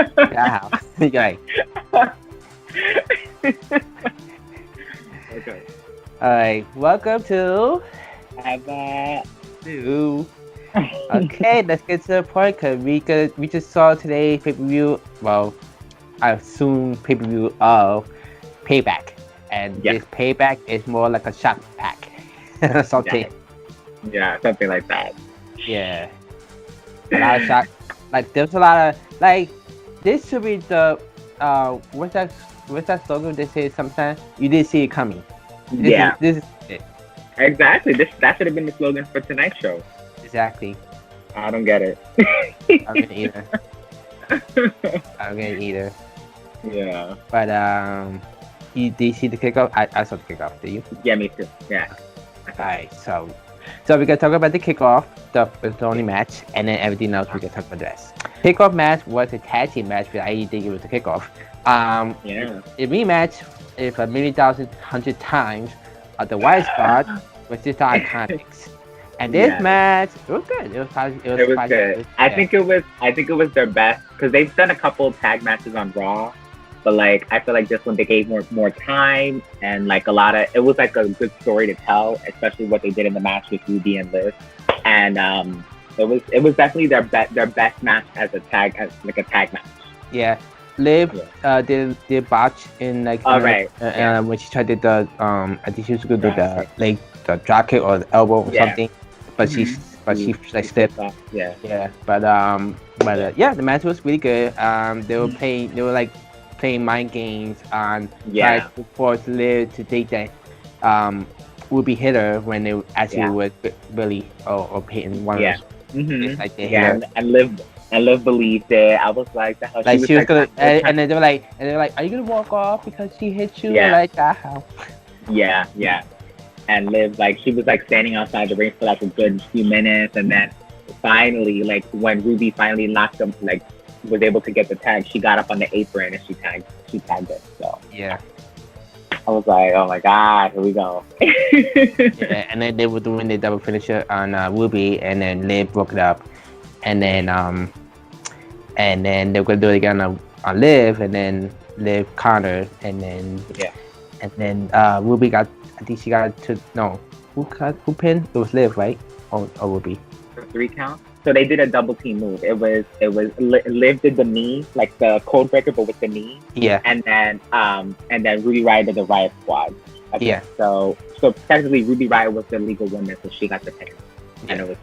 Wow. Right. Okay. Alright, welcome to Evalou. Okay, let's get to the point because we just saw today pay-per-view. Well, I assume pay-per-view of Payback, and Yeah. this Payback is more like a shot pack, something. Yeah, something like that. Yeah, a lot of shot. Like there's a lot of like. This should be the what's that slogan they say sometimes? You didn't see it coming. This is it. Exactly. That should have been the slogan for tonight's show. Exactly. I don't get it. I don't get it either. Yeah. But did you see the kickoff? I saw the kickoff. Did you? Yeah, me too. Yeah. Alright, so we're gonna talk about the kickoff, the only match, and then everything else we can talk about the rest. Kickoff match was a tag team match, but I didn't think it was a kickoff. Yeah. A rematch if a million thousand hundred times of the White Spot was just the Iconics. And this match, it was good. It was good. I think it was their best because they've done a couple tag matches on Raw, but like I feel like this one they gave more time and like it was like a good story to tell, especially what they did in the match with Ruby and Liv, and it was definitely their best match as a tag match. Yeah. Liv did botch in like when she tried to do the I think she was gonna do the drop kick or the elbow or something, but she like slipped. Yeah. But the match was really good. They were playing mind games on trying to force Liv to take that Ruby hit her when they actually was Billy or Peyton one of those. Mm-hmm. Like they hit her. And Liv believed it. I was like, the hell she was gonna, and then they were like, are you gonna walk off because she hit you? Yeah. Like that. Yeah. And Liv, like, she was like standing outside the ring for like a good few minutes, and then finally, like when Ruby finally knocked him, like was able to get the tag, she got up on the apron and she tagged it. So yeah. I was like, oh my god, here we go. Yeah, and then they were doing the double finisher on Ruby, and then Liv broke it up. And then they were gonna do it again on Liv, and then Liv countered, and then Ruby got. I think she got to who pinned? It was Liv, right? Or Ruby. 3 count. So they did a double team move. It was Liv did the knee, like the code breaker, but with the knee. Yeah. And then Ruby Riott did the Riot Squad. Okay. Yeah. So technically Ruby Riott was the legal winner, so she got the pin. Yeah. And it was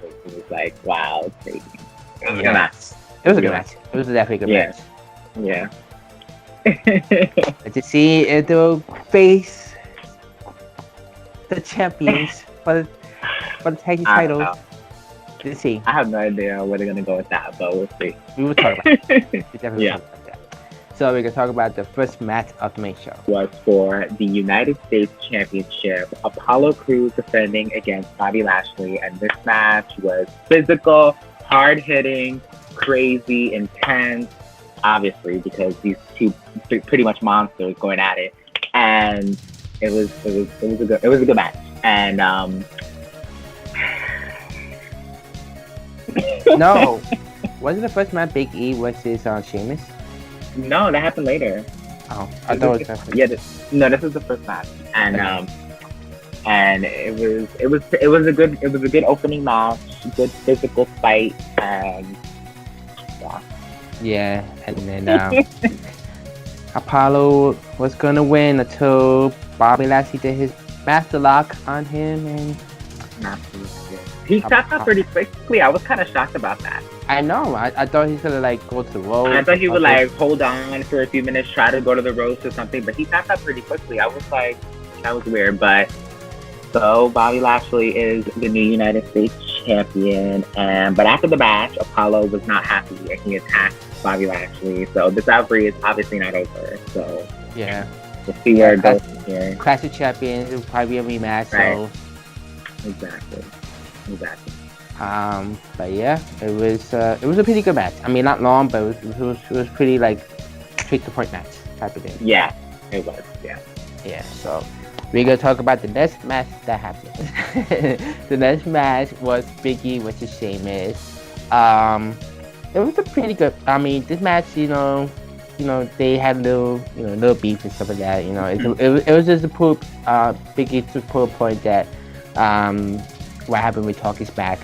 like, wow, it's crazy. It was a good match. It was a good match. It was definitely a good match. Yeah. But to see if they will face the champions for the tag team titles. Let's see. I have no idea where they're gonna go with that, but we'll see. We will talk about it. We definitely talk about that. So we're gonna talk about the first match of the main show. Was for the United States Championship. Apollo Crews defending against Bobby Lashley, and this match was physical, hard hitting, crazy, intense. Obviously, because these two pretty much monsters going at it, and it was a good match. And no, wasn't the first match Big E versus Sheamus? No, that happened later. Oh, I thought it was first. Yeah, this is the first match, and and it was a good opening match, good physical fight, and yeah, and then Apollo was gonna win until Bobby Lashley did his master lock on him, and he tapped out pretty quickly. I was kind of shocked about that. I know. I thought he's gonna like go to the road. I thought he would like hold on for a few minutes, try to go to the ropes or something, but he tapped out pretty quickly. I was like, that was weird. But so Bobby Lashley is the new United States champion, but after the match, Apollo was not happy and he attacked Bobby Lashley. So this rivalry is obviously not over. So yeah, we'll see where it goes from here. Classic champions, it will probably be a rematch. Right. So exactly. But yeah, it was a pretty good match. I mean, not long, but it was pretty like straight to point match type of thing. Yeah, It was, yeah. Yeah, so we're gonna talk about the next match that happened. The next match was Biggie versus Sheamus. It was a pretty good. I mean, this match, they had little beef and stuff like that. It was just to prove, Biggie to prove a point that, what happened with Talk Is Back.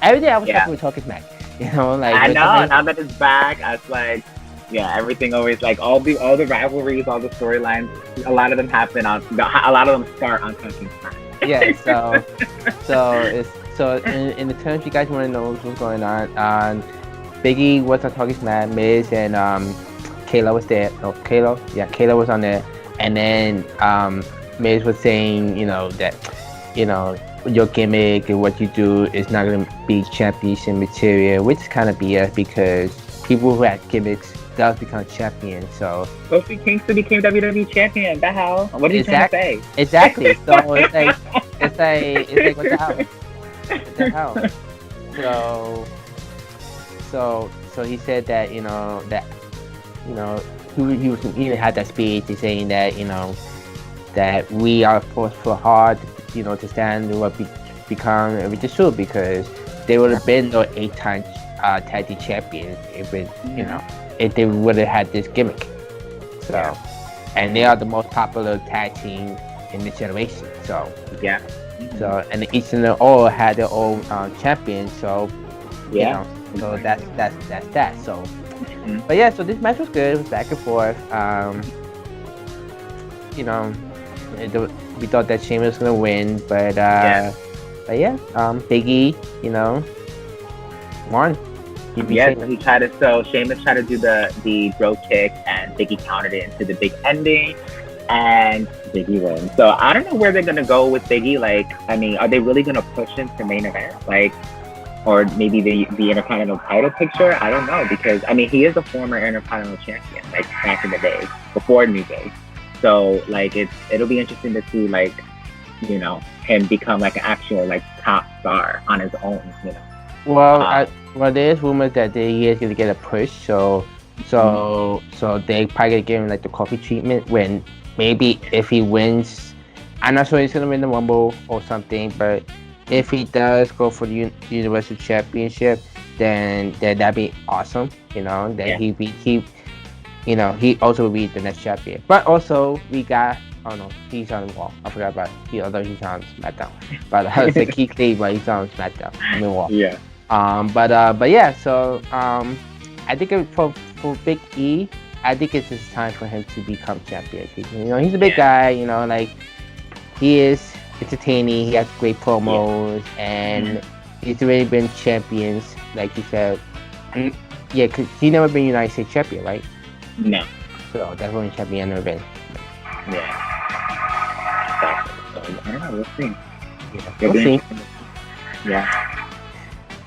Every day I was talking with Talk Is Back. I know. Now that it's back, I was like, yeah, everything always like all the rivalries, all the storylines. A lot of them happen on. A lot of them start on Talk Is Back. Yeah. So in the terms you guys want to know what's going on. Biggie was on Talk Is Back. Miz and Kayla was there. No, Kayla was on there. And then Miz was saying, that your gimmick and what you do is not going to be championship material, which is kind of BS because people who have gimmicks does become champions. So Kofi Kingston became WWE champion. The hell? What are you trying to say? Exactly. So it's like what the hell? What the hell? So he said that he had that speech saying that that we are forced for hard to stand what become which is true because they would have been no 8-time tag team champions if if they would have had this gimmick. So and they are the most popular tag team in this generation. So so and each and all had their own champion. So so that's that. So but yeah, so this match was good. It was back and forth. We thought that Sheamus was gonna win, but Biggie, won. He tried to. So Sheamus tried to do the bro kick, and Biggie countered it into the big ending, and Biggie wins. So I don't know where they're gonna go with Biggie. Like, I mean, are they really gonna push him to main event? Like, or maybe the Intercontinental title picture? I don't know because I mean he is a former Intercontinental champion, like back in the day before New Day. So like it'll be interesting to see like him become like an actual like top star on his own. Well, there's rumors that he is gonna get a push. So they probably gonna give him like the coffee treatment when maybe if he wins. I'm not sure he's gonna win the Rumble or something, but if he does go for the Universal Championship, then that'd be awesome. That he also will be the next champion. But also we got he's on Raw. I forgot about although he's on SmackDown. But I was like Keith Lee, but he's on SmackDown. I mean Raw. Yeah. But yeah. So I think for Big E, I think it's his time for him to become champion. He's a big guy. Like he is entertaining. He has great promos, and he's already been champions, like you said. And, because he's never been United States champion, right? No. So that's only champion never been. Yeah. So, I don't know. We'll see. We'll see. Yeah.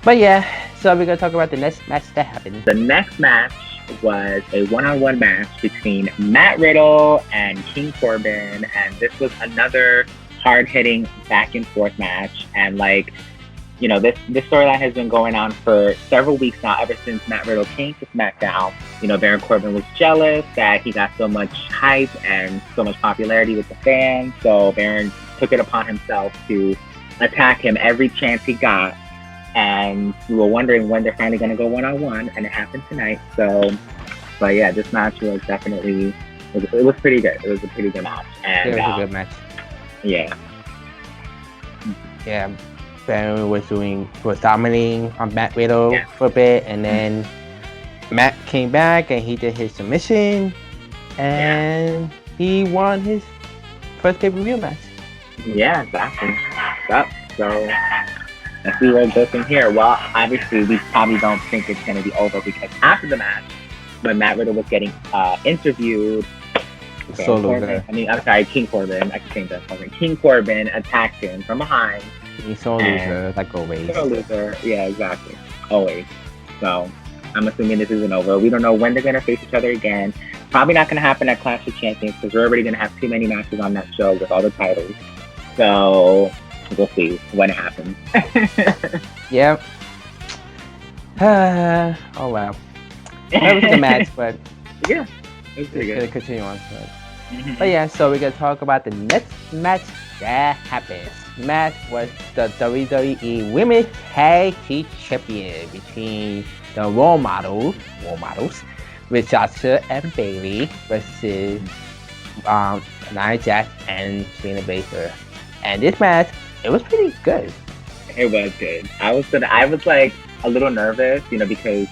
But yeah, so we're gonna talk about the next match that happened. The next match was a one-on-one match between Matt Riddle and King Corbin, and this was another hard-hitting back-and-forth match. And like, this storyline has been going on for several weeks now, ever since Matt Riddle came to SmackDown. Baron Corbin was jealous that he got so much hype and so much popularity with the fans, so Baron took it upon himself to attack him every chance he got. And we were wondering when they're finally going to go one-on-one, and it happened tonight. So, but yeah, this match was definitely, it was pretty good. It was a pretty good match. And, it was a good match. Yeah. Yeah, Baron was dominating on Matt Riddle for a bit, and then Matt came back and he did his submission, and he won his first pay-per-view match. Yeah, exactly. Yep. So let's see where it goes from here. Well, obviously, we probably don't think it's going to be over because after the match, when Matt Riddle was getting interviewed, King Corbin. I can change that. King Corbin attacked him from behind. He's so loser, like always. So loser. Yeah, exactly. Always. So I'm assuming this isn't over. We don't know when they're going to face each other again. Probably not going to happen at Clash of Champions because we're already going to have too many matches on that show with all the titles. So we'll see when it happens. Yep. Oh, wow. That was a good match, but yeah, it was pretty good. Continue on. But yeah, so we're gonna talk about the next match that happened. Match was the WWE Women's Tag Team Champion between the role models, with Sasha and Bailey versus Nia Jax and Shayna Baszler. And this match, it was pretty good. It was good. I was like a little nervous, because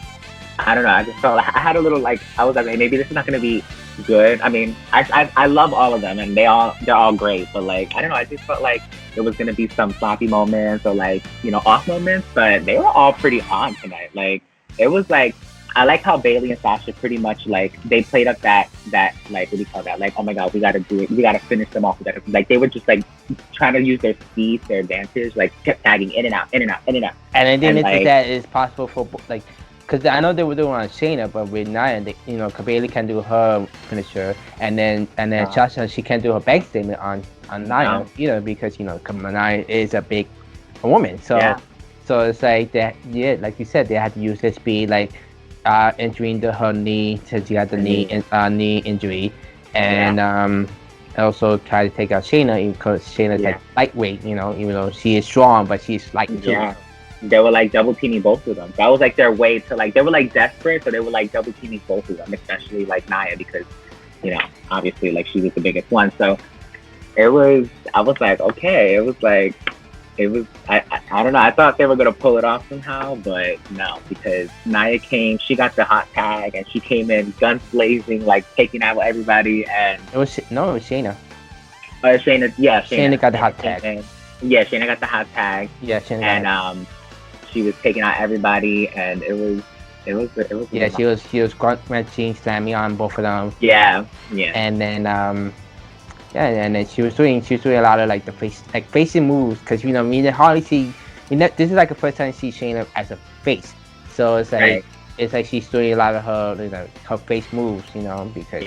I don't know. I just felt like I had a little like I was like maybe this is not gonna be good. I mean, I love all of them and they're all great, but like I don't know. I just felt like there was gonna be some sloppy moments or like off moments, but they were all pretty on tonight. Like it was like I like how Bailey and Sasha pretty much like they played up that like what do you call that? Like oh my god, we gotta do it. We gotta finish them off. Like they were just like trying to use their speed, their advantage, like kept tagging in and out, in and out, in and out. And I didn't think that is possible for like. Because I know they were doing on Shayna, but with Nia, Bailey can do her finisher, and then Sasha, she can do her bank statement on Nia, because Nia is a big woman. So so it's like that. Yeah, like you said, they had to use their speed, like injuring her knee since she got the knee injury, and also try to take out Shayna because Shayna's like lightweight, even though she is strong, but she's light too. Yeah. They were like double teaming both of them. That was like their way to like they were like desperate, so they were like double teaming both of them, especially like Nia because obviously like she was the biggest one. So I was like okay, I don't know. I thought they were gonna pull it off somehow, but no, because Nia came, she got the hot tag, and she came in guns blazing, like taking out everybody. And it was Shayna. Shayna got the hot tag. Yeah, Shayna got the hot tag. Yeah, Shayna. She was taking out everybody, and it was. Yeah, she was grunt wrenching, slamming on both of them. Yeah. And then and then she was doing a lot of like the facing moves because we didn't hardly see. This is like the first time I see Shayna as a face, so it's like it's like she's doing a lot of her her face moves, because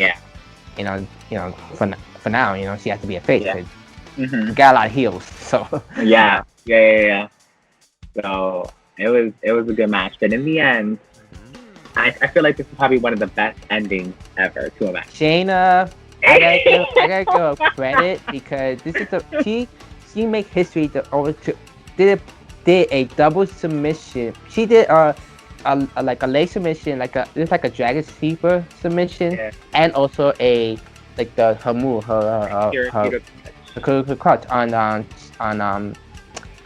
for now she has to be a face. Yeah. Mm-hmm. Got a lot of heels, so yeah. So it was a good match, but in the end, I feel like this is probably one of the best endings ever to a match. Shayna, I gotta give her credit because this is she make history did a double submission. She did like a leg submission, it's like a dragon sleeper submission, and also her move her crutch on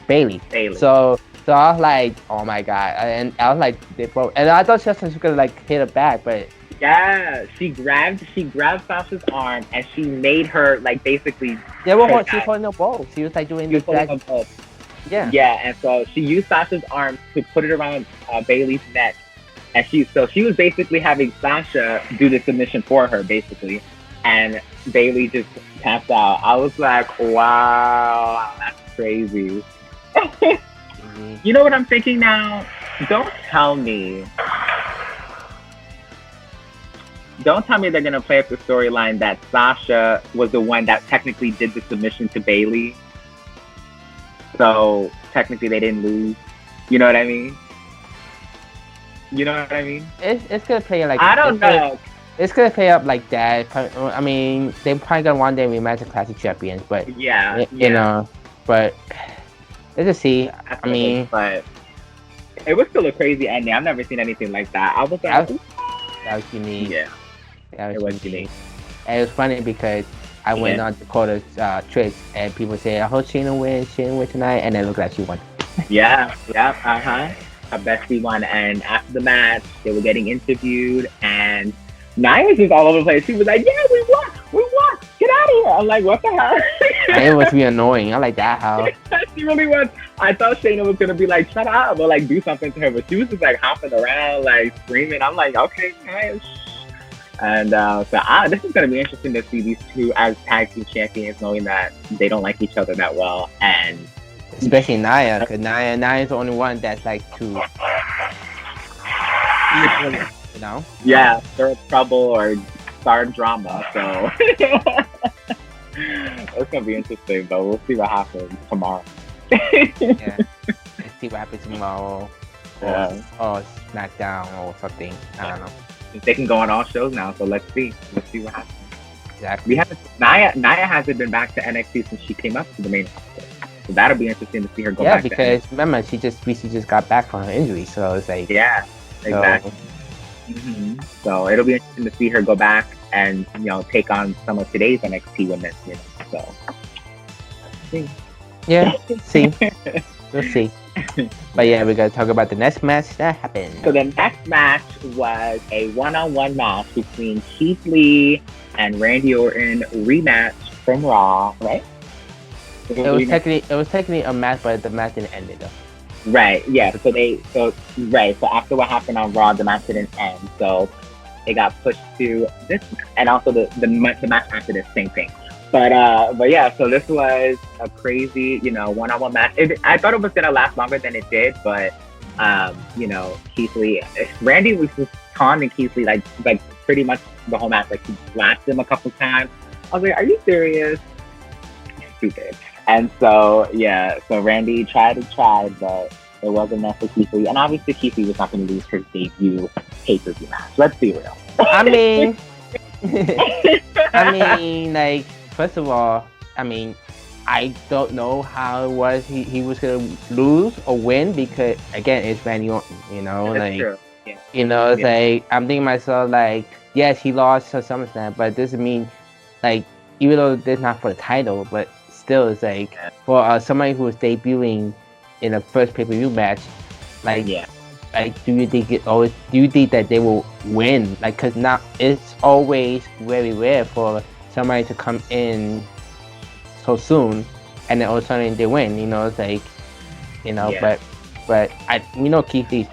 Bailey. So I was like, oh my god, and I was like, they both, and I thought Sasha was gonna like hit her back, but she grabbed Sasha's arm and she made her like basically. She was holding the ball. She was like doing the dragon. Yeah, and so she used Sasha's arm to put it around Bailey's neck, and she was basically having Sasha do the submission for her basically, and Bailey just tapped out. I was like, wow, that's crazy. You know what I'm thinking now? Don't tell me they're gonna play up the storyline that Sasha was the one that technically did the submission to Bailey. So technically they didn't lose. You know what I mean? It's gonna play like I don't know. It's gonna play up like that. I mean, they probably gonna one day rematch the Classic Champions, but but let's just see. I mean, but it was still a crazy ending. I've never seen anything like that. I was like, that was unique. Yeah, it was unique. And it was funny because I went on Dakota's Twitch and people say, "I hope Shayna wins tonight," and it looked like she won. Her bestie won, and after the match, they were getting interviewed, and Nia was just all over the place. She was like, "Yeah, we won! Get out of here!" I'm like, "What the hell?" It was really annoying. I like that how she really was. I thought Shayna was gonna be like, "Shut up," or like do something to her, but she was just like hopping around, like screaming. I'm like, "Okay, nice." And this is gonna be interesting to see these two as tag team champions, knowing that they don't like each other that well, and especially Nia, because Nia is the only one that's like to. Yeah, stir trouble or start drama. So it's gonna be interesting, but we'll see what happens tomorrow. Let's see what happens tomorrow. Or SmackDown or something. I don't know. They can go on all shows now, so let's see what happens. exactly. We haven't. Nia hasn't been back to NXT since she came up to the main roster. So that'll be interesting to see her go back. Yeah, because remember she recently just got back from her injury, so it's like exactly. So it'll be interesting to see her go back and take on some of today's NXT women. So see. We'll see. But yeah, we gotta talk about the next match that happened. So the next match was a one-on-one match between Keith Lee and Randy Orton, rematch from Raw, right? It was technically a match, but the match didn't end though. Right. Yeah. So after what happened on Raw, the match didn't end. So it got pushed to this, and also the match after this, same thing. But yeah, so this was a crazy, one-on-one match. I thought it was gonna last longer than it did, but Keith Lee, Randy was just taunting Keith Lee like pretty much the whole match. Like he slapped him a couple times. I was like, "Are you serious?" Stupid. And so so Randy tried, but it wasn't enough for Keith Lee, and obviously Keith Lee was not going to lose his debut pay-per-view match. Let's be real. I mean, like. First of all, I don't know how it was he was gonna lose or win because again it's Randy Orton, That's true. Yeah. It's like I'm thinking to myself like yes he lost to SummerSlam, but it doesn't mean like even though it's not for the title, but still it's like for somebody who was debuting in a first pay-per-view match, like do you think that they will win? Like because now it's always very rare for somebody to come in so soon and then all of a sudden they win, it's like but I Keith Lee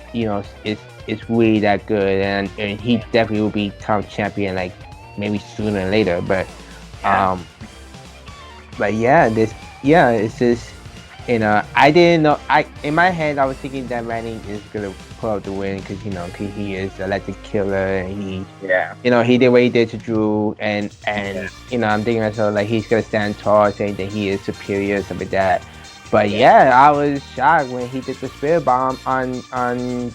is really that good and he definitely will become champion like maybe sooner than later, but it's just I didn't know. In my head I was thinking that Randy is gonna pull out the win because he is a legend killer and he did what he did to Drew and I'm thinking myself like he's gonna stand tall saying that he is superior or something like that. But I was shocked when he did the spirit bomb on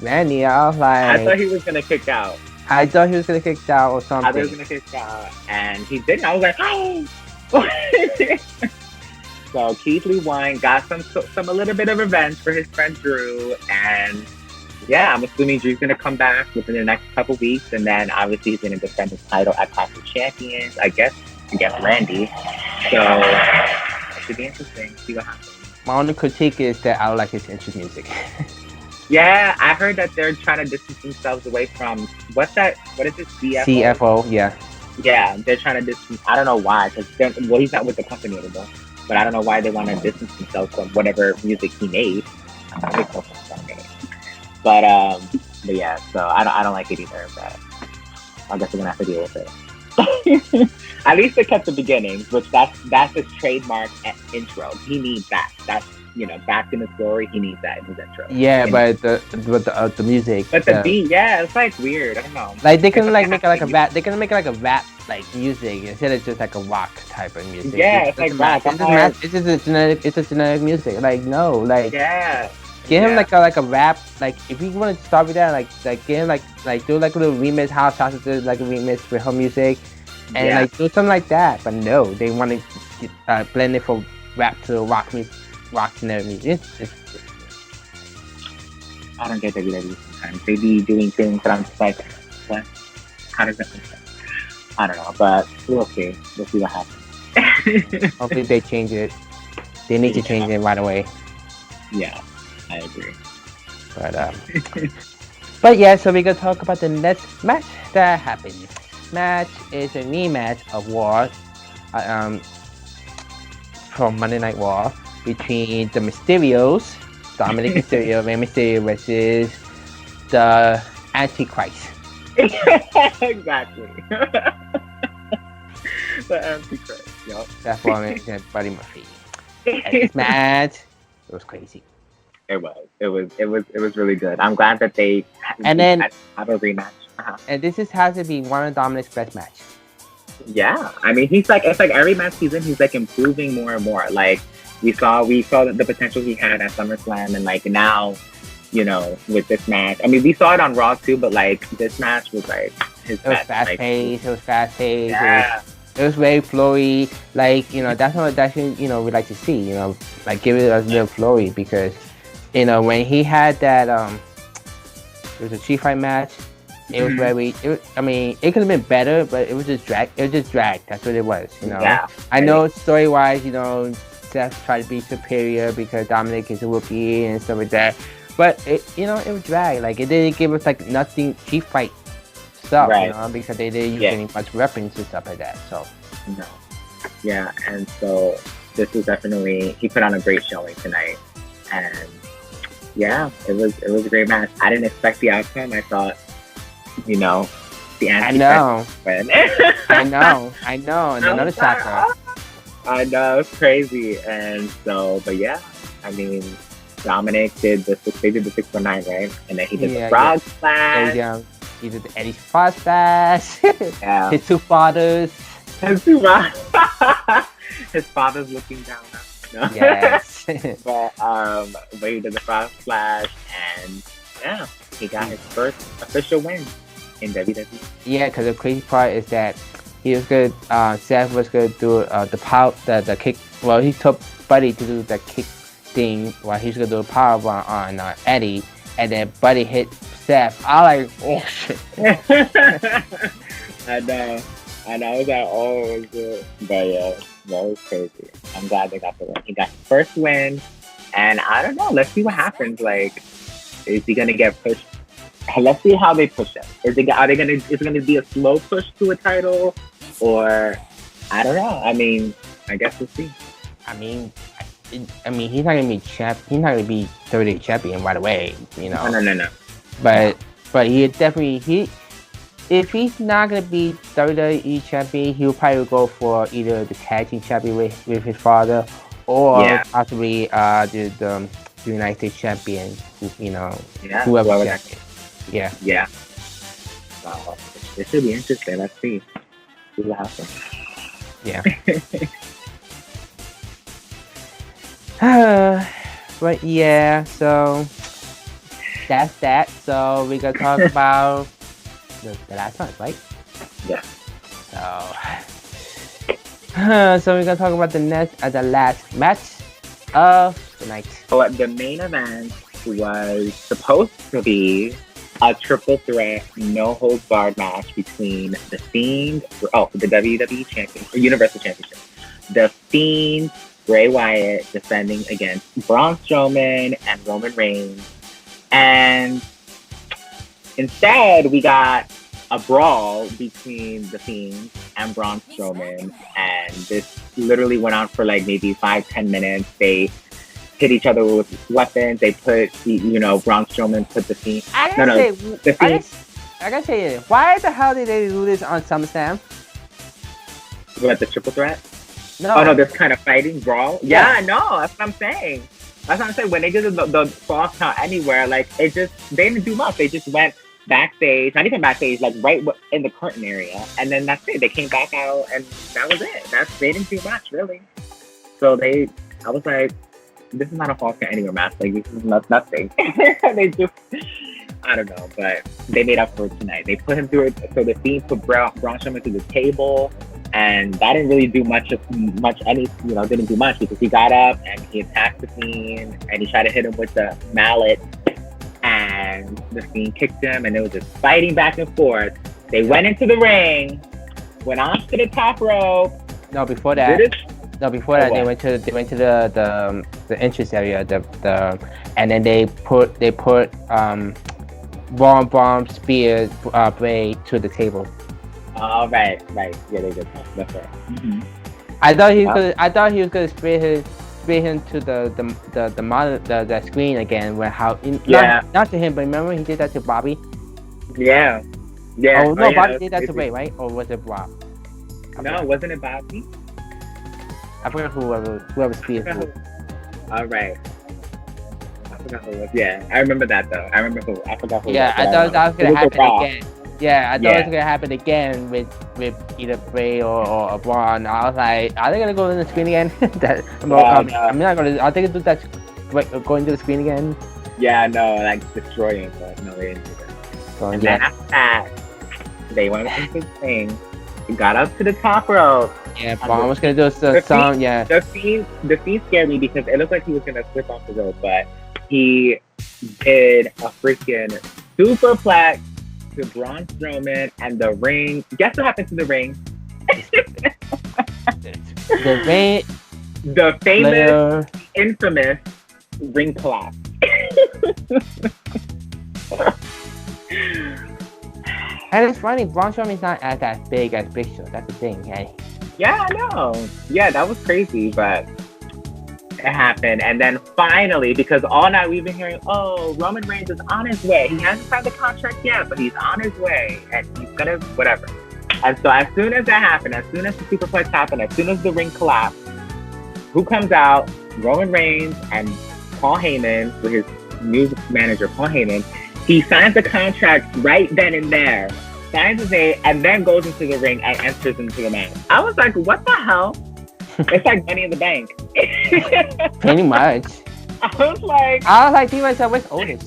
Randy. I was like, I thought he was gonna kick out. I thought he was gonna kick out or something. I thought he was gonna kick out and he didn't. I was like, oh. So Keith Lee won, got a little bit of revenge for his friend Drew, and I'm assuming Drew's gonna come back within the next couple weeks, and then obviously he's gonna defend his title at Clash of Champions, I guess, against Randy. So it should be interesting. See what happens. My only critique is that I don't like his intro music. Yeah, I heard that they're trying to distance themselves away from what's that? What is it? CFO? CFO, yeah. Yeah, they're trying to distance. I don't know why, because he's not with the company anymore. But I don't know why they want to distance themselves from whatever music he made. But yeah, so I don't like it either. But I guess we're gonna have to deal with it. At least they kept the beginnings, which that's his trademark intro. He needs that. That's back in the story. He needs that in his intro. Yeah, but the music. But the beat, it's like weird. I don't know. Like they can make it like a rap. They can make it like a rap like music instead of just like a rock type of music. Yeah, it's like rap. It's just a generic music. Like no, like Get him like a rap. Like if you want to start with that, like get him like do like a little remix. How Sasha did like a remix with her music, and like do something like that. But no, they want to blend it from rap to rock music. Rock and everything. I don't get WWE sometimes. They be doing things that I'm just like, what? How does that make sense? I don't know, but we'll see. We'll see what happens. Hopefully they change it. They need to change it right away. Yeah, I agree. But yeah, so we're gonna talk about the next match that happened. Match is a rematch of War from Monday Night Raw between the Mysterios, Dominic Mysterio, Rey Mysterio versus the Antichrist. Exactly. The Antichrist. Yep. That's what I mean, Buddy Murphy. And this match, it was crazy. It was really good. I'm glad that they have a rematch. And this has to be one of Dominic's best matches. Yeah, I mean it's like every match he's in, he's like improving more and more. Like we saw the potential he had at SummerSlam, and like now, with this match. I mean, we saw it on Raw too, but like this match was like his best. It was fast paced. Yeah. It was very flowy. Like, that's what we like to see. Like give it a little flowy because, when he had that it was a street fight match. It was very. It could have been better, but it was just drag. It was just drag. That's what it was. Yeah. I know story wise, Seth tried to be superior because Dominic is a rookie and stuff like that. But it was drag. Like it didn't give us like nothing cheap fight stuff, because they didn't use any much weapons and stuff like that. So no, yeah, and so this was definitely he put on a great showing tonight, and yeah, it was a great match. I didn't expect the outcome. I thought, the anti win. I know, and another shocker. I know, it's crazy, and so, but yeah, Dominic did the 619, right? And then he did the frog splash. He did the Eddie Frog splash. Yeah. His two fathers. His father's looking down now. No? Yes. but he did the frog splash, and yeah, he got his first official win in WWE. Yeah, because the crazy part is that he was good. Seth was gonna do the kick. Well, he told Buddy to do the kick thing while he's gonna do a power bomb on Eddie, and then Buddy hit Seth. I was like, oh shit. I know. I was like, oh, it was good. But yeah, that was crazy. I'm glad they got the win. He got his first win, and I don't know. Let's see what happens. Like, is he gonna get pushed? Let's see how they push him. Is it gonna be a slow push to a title, or I don't know. I guess we'll see. He's not gonna be champ. He's not gonna be WWE champion right away. No. But he definitely if he's not gonna be WWE champion, he'll probably go for either the tag team champion with his father, or possibly the United States champion. Whoever champion. Yeah. Yeah. So it should be interesting. Let's see what happens. Yeah. But yeah, so that's that. So we're gonna talk about the last one, right? Yeah. So we're gonna talk about the last match of the night. So the main event was supposed to be a triple threat, no holds barred match between the Fiend, the WWE Champion or Universal Championship, the Fiend, Bray Wyatt defending against Braun Strowman and Roman Reigns, and instead we got a brawl between the Fiend and Braun Strowman, and this literally went on for like maybe 5-10 minutes. They hit each other with weapons. They put, Braun Strowman put the Fiend. I gotta say, why the hell did they do this on SummerSlam? What, the triple threat? No. Oh no, this kind of fighting brawl. Yeah, no, that's what I'm saying. When they did the false count anywhere, like they didn't do much. They just went backstage, not even backstage, like right in the curtain area, and then that's it. They came back out, and that was it. They didn't do much really. So I was like, this is not a false count anywhere match. Like this is nothing. They just, I don't know, but they made up for it tonight. They put him through it. So the Fiend put Braun Strowman to the table, and that didn't really do didn't do much because he got up and he attacked the Fiend and he tried to hit him with the mallet, and the Fiend kicked him, and it was just fighting back and forth. They went into the ring, went off to the top rope. No, before that. They went to the entrance area, and then they put bomb spear Bray to the table. Oh, right. Yeah, they did. That's right. Mm-hmm. I thought he was gonna spear him to the monitor, the screen again. Not to him, but remember he did that to Bobby. Yeah. Oh no, Bobby did that to Bray, right? Or was it Rob? No, wasn't it Bobby? I forgot whoever speared who. All right. I forgot who it was. Yeah, I remember that though. I forgot who. Yeah, I thought that was gonna happen again. Yeah, I thought it was gonna happen again with either Bray or Braun. I was like, are they gonna go in the screen again? I'm not gonna. Are they gonna do that? Going to the screen again? Yeah, no, like destroying. But no, they didn't do that. Then after that, they went into the ring, got up to the top rope. Yeah, Braun was gonna do some. Yeah. The scene scared me because it looked like he was gonna slip off the rope, but he did a freaking superplex to Braun Strowman and the ring. Guess what happened to the ring? The ring. The famous, infamous ring collapse. And it's funny, Braun Strowman's not as big as Big Show. That's the thing, hey. Yeah, I know. Yeah, that was crazy, but it happened. And then finally, because all night we've been hearing, oh, Roman Reigns is on his way. He hasn't signed the contract yet, but he's on his way. And he's gonna, whatever. And so as soon as that happened, as soon as the superplex happened, as soon as the ring collapsed, who comes out? Roman Reigns and Paul Heyman, with his new manager, Paul Heyman. He signs the contract right then and there, signs his name, and then goes into the ring and enters into the match. I was like, what the hell? It's like Money in the Bank. Pretty much. I was like, to myself, where's Otis?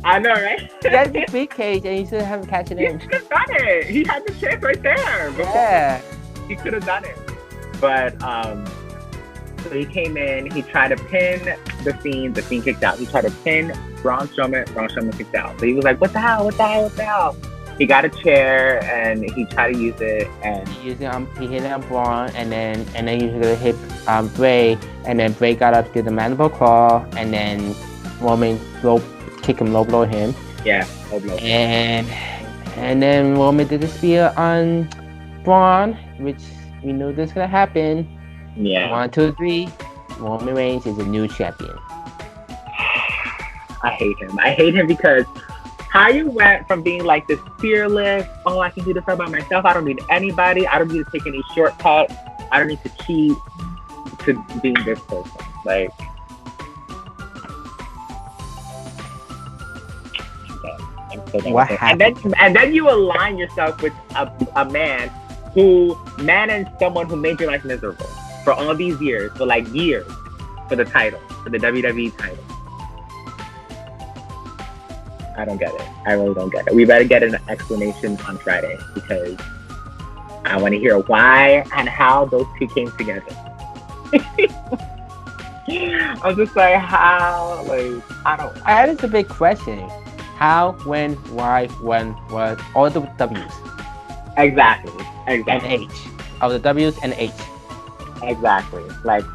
I know, right? He has the big cage and he should have catch it in. He could have done it. He had the chance right there. Yeah. He could have done it. But, so he came in, he tried to pin the Fiend kicked out. He tried to pin Braun Strowman kicked out. So he was like, what the hell? He got a chair and he tried to use it and he hit it on Braun and then he was gonna hit Bray, and then Bray got up to the mandible claw and then Roman low blow him. Yeah, low blow. And then Roman did the spear on Braun, which we knew this was gonna happen. Yeah. 1, 2, 3. Roman Reigns is a new champion. I hate him because how you went from being like this fearless, oh, I can do this all by myself. I don't need anybody. I don't need to take any shortcuts. I don't need to cheat, to being this person. Like, what happened? And then you align yourself with a man who managed someone who made your life miserable for all these years, for the title, for the WWE title. I don't get it. I really don't get it. We better get an explanation on Friday because I want to hear why and how those two came together. I'm just like, how? Like, I don't. That is a big question. How, when, why, when, what? All the W's. Exactly. And H. Of the W's and H. Exactly. Like,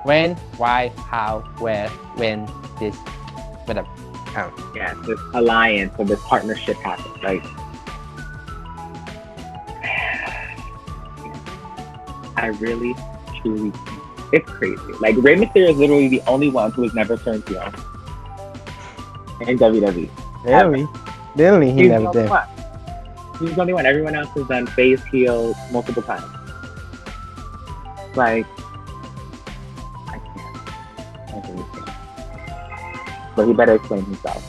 when, why, how, where, when, this, whatever. Yeah, this alliance or this partnership happened. Like, I really, truly, it's crazy. Like, Rey Mysterio is literally the only one who has never turned heel in WWE. Really? Literally, he never did. He's the only one. Everyone else has done face heel multiple times. Like, I really can't. But he better explain himself.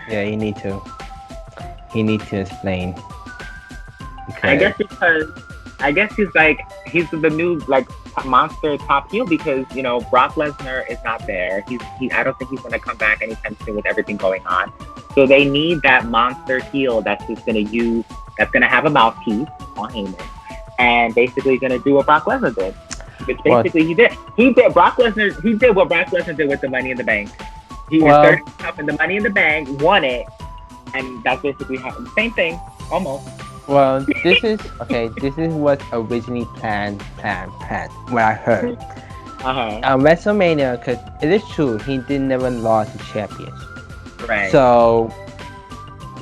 Yeah, he need to. He need to explain. I guess he's the new like monster top heel because Brock Lesnar is not there. I don't think he's gonna come back anytime soon with everything going on. So they need that monster heel that's just gonna have a mouthpiece on Heyman. And basically going to do what Brock Lesnar did. Which basically he did. He did what Brock Lesnar did with the Money in the Bank. He inserted himself in the Money in the Bank, won it, and that's basically happened. Same thing, almost. Well, this is what originally planned, what I heard. WrestleMania, because it is true, he never lost the championship. Right. So,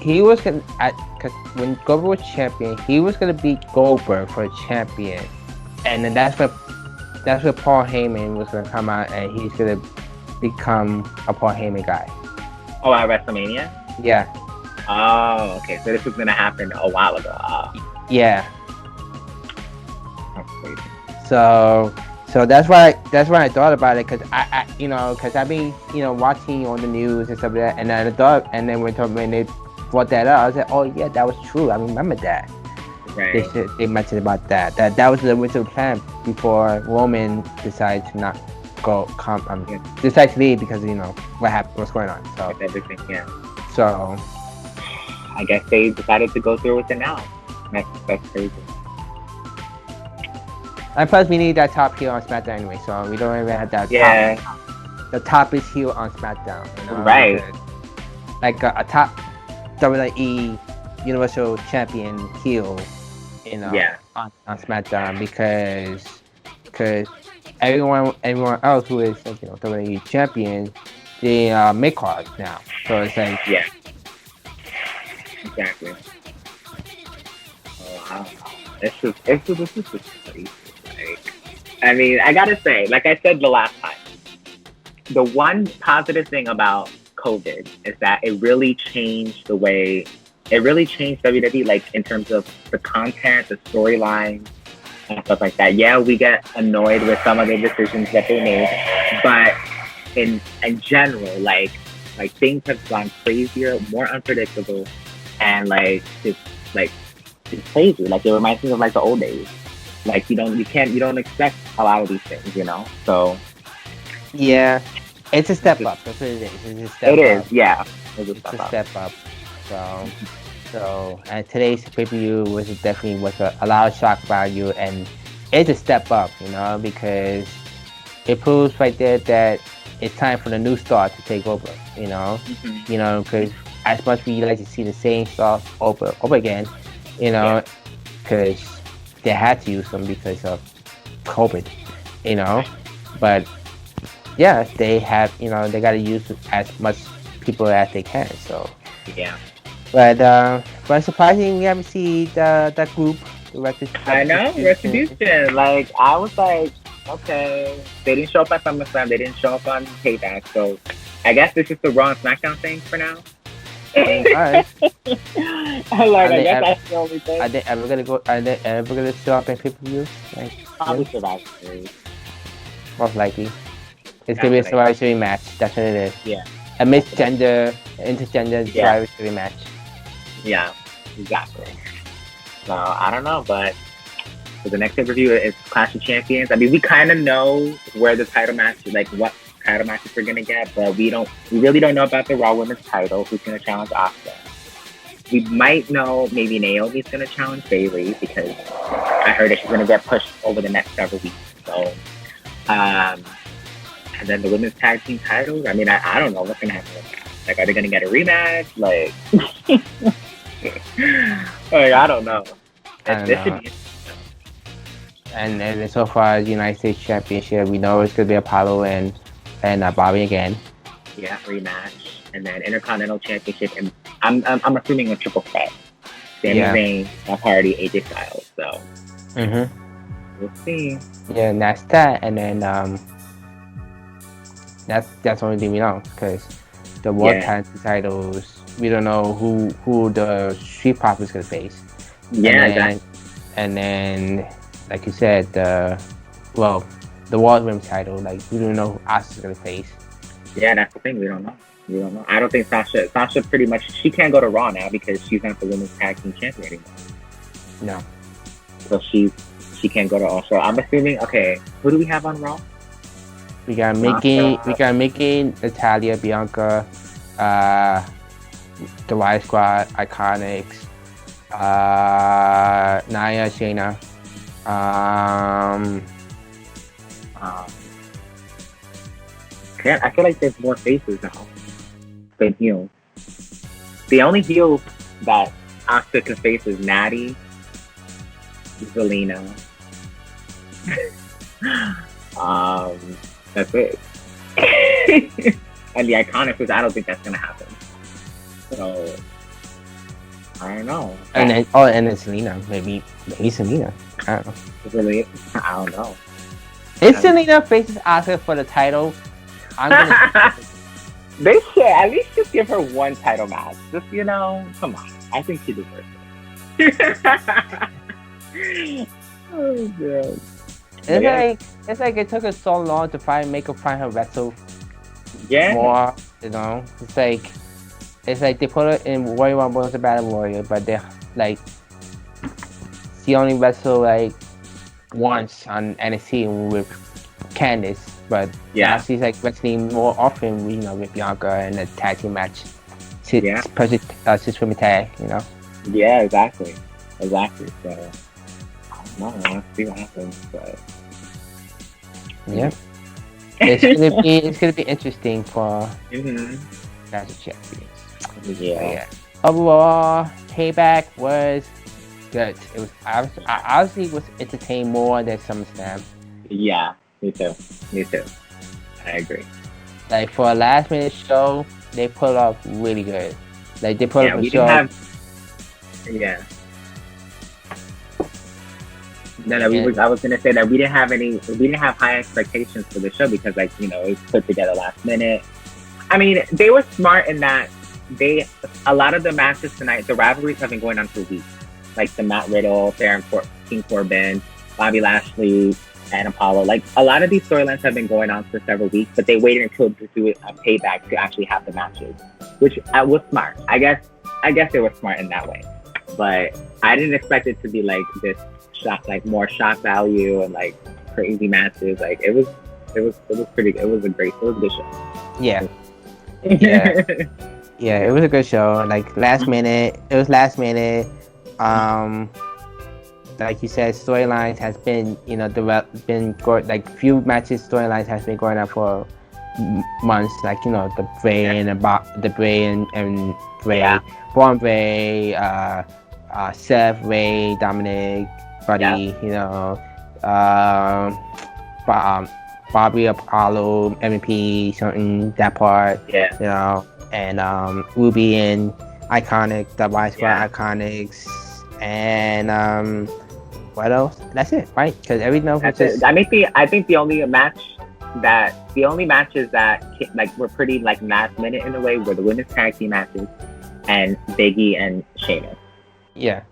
he was going to, because when Goldberg was champion, he was going to beat Goldberg for a champion. And then that's where Paul Heyman was going to come out and he's going to become a Paul Heyman guy. Oh, at WrestleMania? Yeah. Oh, okay. So this was going to happen a while ago. Yeah. That's crazy. So that's why I thought about it, because because I've been watching on the news and stuff like that, and I thought, and then when they brought that up, I was like, oh yeah, that was true. I remember that. Right. They mentioned about that was the original plan before Roman decided to not decide to leave because what happened, what's going on. So with everything, yeah. So I guess they decided to go through with it now. That's crazy. And plus, we need that top heel on SmackDown anyway, so we don't even have that. Yeah. The top is heel on SmackDown. Right. Like a top WWE Universal Champion heel, on SmackDown because everyone else who is WWE Champion, they mid card now. So it's like exactly. Oh, I don't know. This is just crazy. I mean, I gotta say, like I said the last time, the one positive thing about COVID is that it really changed WWE, like in terms of the content, the storyline, and stuff like that. Yeah, we get annoyed with some of the decisions that they made, but in general, like things have gone crazier, more unpredictable, and it's crazy. Like it reminds me of like the old days. Like you don't expect a lot of these things, So yeah, it's a step up. That's what it is. It's a step up. It is, yeah. It's a step up. So and today's pay-per-view was a lot of shock value, and it's a step up, because it proves right there that it's time for the new star to take over, because as much we like to see the same stuff over again, because they had to use them because of COVID, but yeah, they have, they got to use as much people as they can, so yeah. But surprising, we haven't seen that group. I know, Retribution. Like, I was like, okay, they didn't show up at SummerSlam, they didn't show up on Payback, so I guess this is the Raw and SmackDown thing for now. Alright. I guess that's the only thing. Are they ever gonna show up in pay-per-views? Probably Survivor Series. Most likely. It's gonna be a Survivor Series match. That's what it is. Yeah. A intergender Survivor Series match. Yeah, exactly. So I don't know, but for the next pay-per-view, it's Clash of Champions. I mean, we kind of know where the title match, like what title matches we're gonna get, but we really don't know about the Raw Women's title. Who's gonna challenge Asuka? We might know maybe Naomi's gonna challenge Bayley because I heard that she's gonna get pushed over the next several weeks. So, and then the women's tag team titles. I mean, I don't know what's gonna happen with that. Like, are they gonna get a rematch? Like, I don't know. And then so far, United States Championship, we know it's gonna be Apollo and Bobby again. Yeah, rematch, and then Intercontinental Championship, and I'm assuming a triple threat. Sami Zayn, Jeff Hardy, AJ Styles. So we'll see. Yeah, and that's that, and then that's the only thing we know, because the World Tag titles, we don't know who the Street Profits gonna face. Yeah, and then like you said, the World Women's title, like we don't know who Asuka's gonna face. Yeah, that's the thing. We don't know. I don't think Sasha pretty much, she can't go to Raw now because she's not the women's tag team champion anymore. No. So she can't go to Raw. So I'm assuming, okay, who do we have on Raw? We got Mickey, Natalia, Bianca, the Riot Squad, Iconics, Nia, Shayna, I feel like there's more faces now than heels. The only heel that Asuka can face is Natty, Zelina. That's it. And the Iconics, which I don't think that's gonna happen. So I don't know. And then Selena, maybe Selena. I don't know. Really? I don't know. If Selena faces Asuka for the title, I'm gonna. They should at least just give her one title match. Just come on. I think she deserves it. Oh god. It's like it took us so long to make her find her wrestle. Yeah. More, It's like they put her in Warrior Rumble as a Battle Warrior, but they she only wrestled once on NXT with Candice, but she's like wrestling more often, you know, with Bianca in a tag team match. Six women tag, you know. Yeah, exactly. So let's see what happens. But yeah, it's gonna be interesting for Clash of Champions. Yeah. Overall, Payback was good. It was I honestly was entertained more than SummerSlam. Yeah, me too. I agree. Like for a last minute show, they put off really good. Like they put up a show. I was gonna say that we didn't have high expectations for the show because, like, you know, it was put together last minute. I mean, they were smart in that a lot of the matches tonight, the rivalries have been going on for weeks. Like the Matt Riddle, King Corbin, Bobby Lashley, and Apollo. Like a lot of these storylines have been going on for several weeks, but they waited until to do it on Payback to actually have the matches, which was smart. I guess they were smart in that way, but I didn't expect it to be like this more shock value and like crazy matches. Like it was pretty. It was a good show. Yeah. Yeah, it was a good show. Like last minute. Like you said, storylines has been, you know, like few matches. Storylines has been going on for months. Like, you know, the Bray and Bray, Braun Bray, Seth, Ray, Dominic, Buddy, you know, Bobby, Apollo, MVP, something that part, you know, and Ruby and Iconic, the Wise Squad Iconics, and what else? That's it, right? Because everything else was just... I think the only matches that like were pretty like last minute in a way were the women's tag team matches and Big E and Sheamus. Yeah.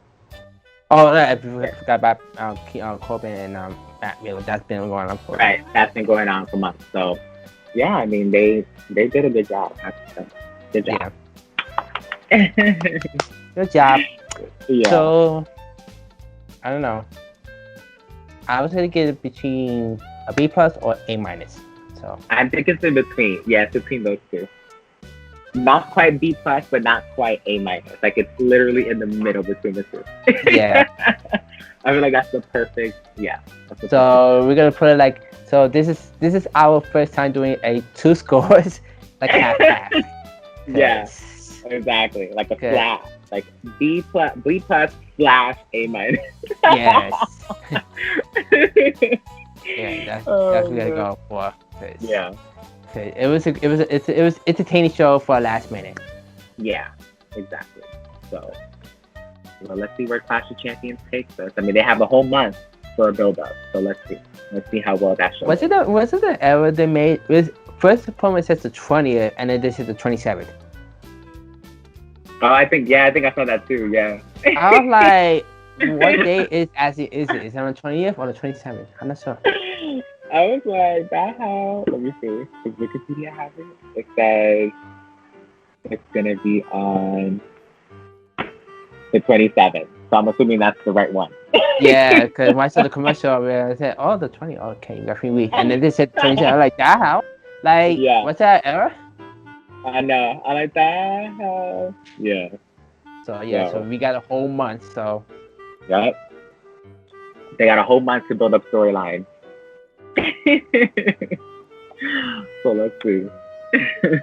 Oh, I forgot about Corbin and Matt Riddle. That's been going on for That's been going on for months. So yeah, I mean they did a good job. Good job. Yeah. Good job. Yeah. So I don't know. I was gonna get it between a B+ or A-. So I think it's in between. Yeah, it's between those two. Not quite B+, but not quite A-. Like it's literally in the middle between the two. Yeah. I feel like that's the perfect. Yeah. We're gonna put it like. So this is our first time doing a 2 scores, like half. Yeah. Exactly. Like a flat. Like B+ / A-. Yes. Yeah, that's what we're gonna go for. Yeah. It was entertaining show for last minute. Yeah, exactly. So, well, let's see where Clash of Champions takes us. I mean, they have a whole month for a build-up, so let's see how well that show. Was it the error they made? First opponent says the 20th, and then this is the 27th. Oh, I think I saw that too. Yeah. I was like, what day is it? Is it on the 20th or the 27th? I'm not sure. I was like, that how? Let me see. Does Wikipedia have it? It says it's gonna be on the 27th. So I'm assuming that's the right one. Yeah, because when I saw the commercial, where I said, "Oh, the 20th. Okay, you got 3 weeks," and then they said 27th. I'm like, that how? Like, what's that error? I know. I like that how? Yeah. So we got a whole month. So. Yep. They got a whole month to build up storyline. So let's see.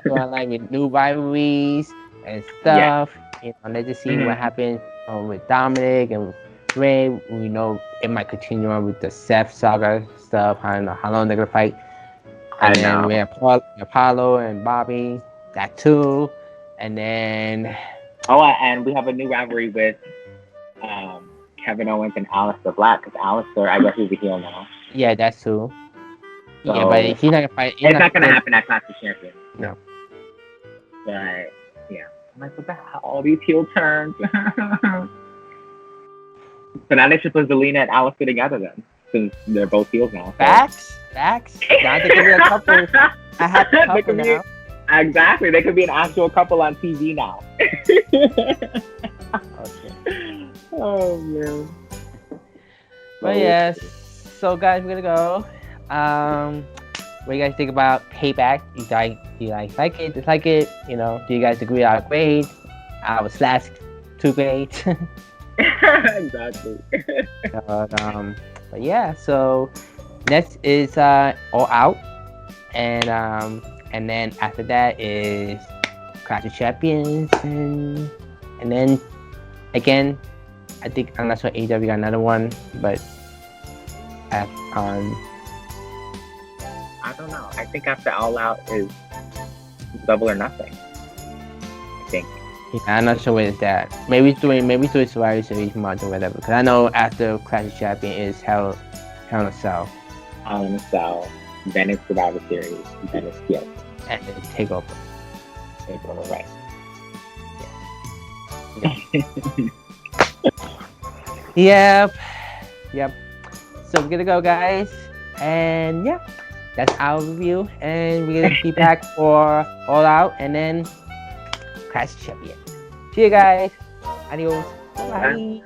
So I like with new rivalries and stuff. You know, let's just see what happens with Dominic and Ray. We know it might continue on with the Seth saga stuff. I don't know how long they're gonna fight. And then we have Apollo and Bobby, that too. And then and we have a new rivalry with Kevin Owens and Aleister Black, because Aleister, I guess he's a heel now. Yeah, that's true. So, yeah, but he's not gonna fight. It's not gonna happen at Clash of Champions. No. But yeah, I'm like, what the hell? All these heel turns. So now they should put Zelina and Aleister together then, since they're both heels now. Facts. Now they could be a couple. I have a couple now. Exactly, they could be an actual couple on TV now. Okay. Oh man. But yes, so guys, we're gonna go. what do you guys think about Payback? Do you guys like it? Dislike it? You know, do you guys agree on our grade? Our slash 2 grades? Exactly. But yeah, so next is All Out, and then after that is Clash of Champions, and then again, I'm not sure AEW got another one, but I don't know. I think after All Out is Double or Nothing. I think. Yeah, I'm not sure what is that. Maybe doing Survivor Series month or whatever. Because I know after Clash of Champions is Hell in a Cell. Hell in a Cell. Then it's Survivor Series. Then it's TLC. And then Takeover. Takeover, right. Yeah. Yep. So we're gonna go, guys. And yeah, that's our review. And we're gonna be back for All Out and then Clash of Champions. See you guys. Adios. Bye.